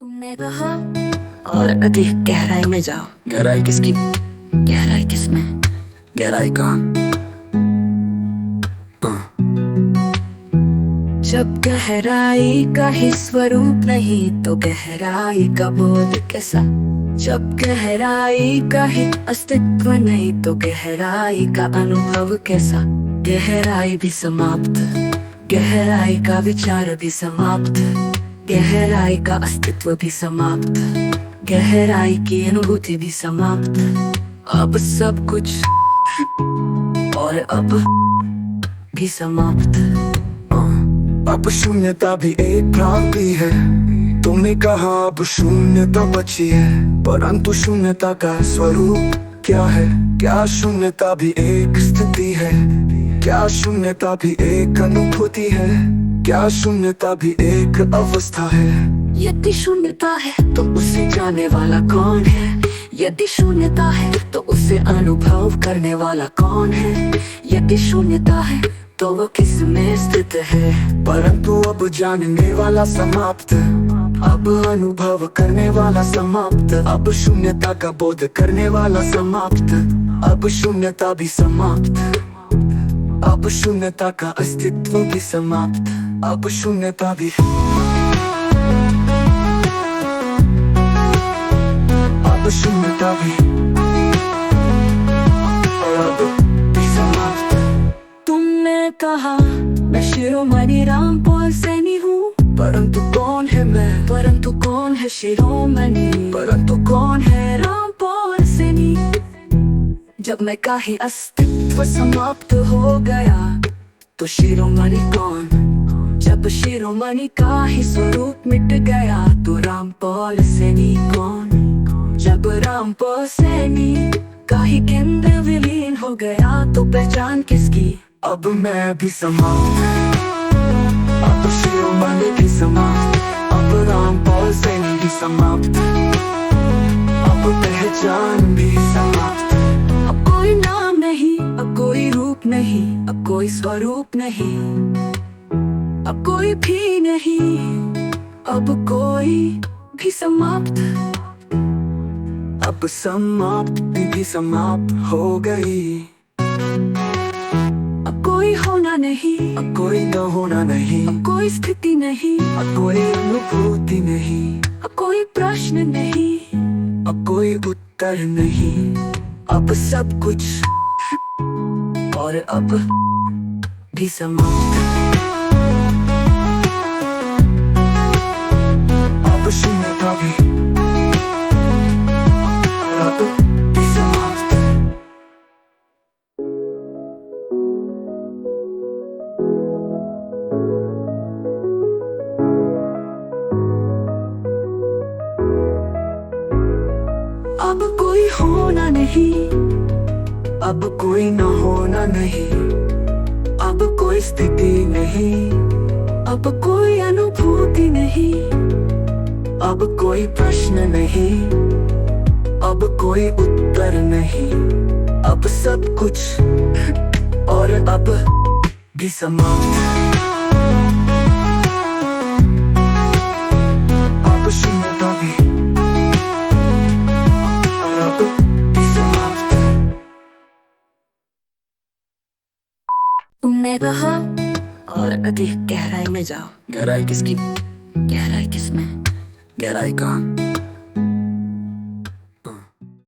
तुमने कहा और अधिक गहराई में जाओ। गहराई किसकी? गहराई किसमें? गहराई कहाँ? जब गहराई का ही स्वरूप नहीं तो गहराई का बोध कैसा। जब गहराई का ही अस्तित्व नहीं तो गहराई का अनुभव कैसा। गहराई भी समाप्त, गहराई का विचार भी समाप्त, गहराई का अस्तित्व भी समाप्त, गहराई की अनुभूति भी समाप्त। अब सब कुछ और अब भी समाप्त। अब शून्यता भी एक भ्रांति है। तुमने कहा अब शून्यता बची है, परंतु शून्यता का स्वरूप क्या है? क्या शून्यता भी एक स्थिति है? क्या शून्यता भी एक अनुभूति है? क्या शून्यता भी एक अवस्था है? यदि शून्यता है तो उसे जाने वाला कौन है? यदि शून्यता है तो उसे अनुभव करने वाला कौन है? यदि शून्यता है तो वो किस में स्थित है? परंतु अब जानने वाला समाप्त, अब अनुभव करने वाला समाप्त, अब शून्यता का बोध करने वाला समाप्त, अब शून्यता भी समाप्त, अब शून्यता का अस्तित्व भी समाप्त, अब शून्यता भी, अब शून्यता भी, अब भी समाप्त। तुमने कहा मैं शिरोमणि रामपाल सैनी हूँ, परंतु कौन है मैं? परंतु कौन है शिरोमणि? परंतु कौन है? रामपाल सैनी। जब मैं का ही अस्तित्व समाप्त हो गया तो शिरोमणि कौन? जब शिरोमणि का ही स्वरूप मिट गया तो रामपाल सैनी कौन? जब रामपाल सैनी का ही केंद्र विलीन हो गया तो पहचान किसकी? अब मैं भी समाप्त, अब शिरोमणि भी समाप्त, अब रामपाल सैनी भी समाप्त, अब पहचान भी समाप्त। अब कोई नाम नहीं, अब कोई रूप नहीं, अब कोई स्वरूप नहीं, अब कोई भी नहीं, अब कोई भी समाप्त। अब समाप्ति भी समाप्त हो गई। अब कोई होना नहीं, अब कोई न होना नहीं, अब कोई स्थिति नहीं, अब कोई अनुभूति नहीं, अब कोई प्रश्न नहीं, अब कोई उत्तर नहीं, अब सब कुछ और अब भी समाप्त। अब शून्यता भी, अब भी समाप्त। अब कोई होना नहीं, अब कोई न होना नहीं, अब कोई स्थिति नहीं, अब कोई अनुभूति नहीं, अब कोई प्रश्न नहीं, अब कोई उत्तर नहीं, अब सब कुछ और अब भी समाप्त। अब शून्यता भी और अब भी समाप्त। तुमने कहा और अधिक गहराई में जाओ। गहराई किसकी? गहराई किसमें? गहराई कहाँ?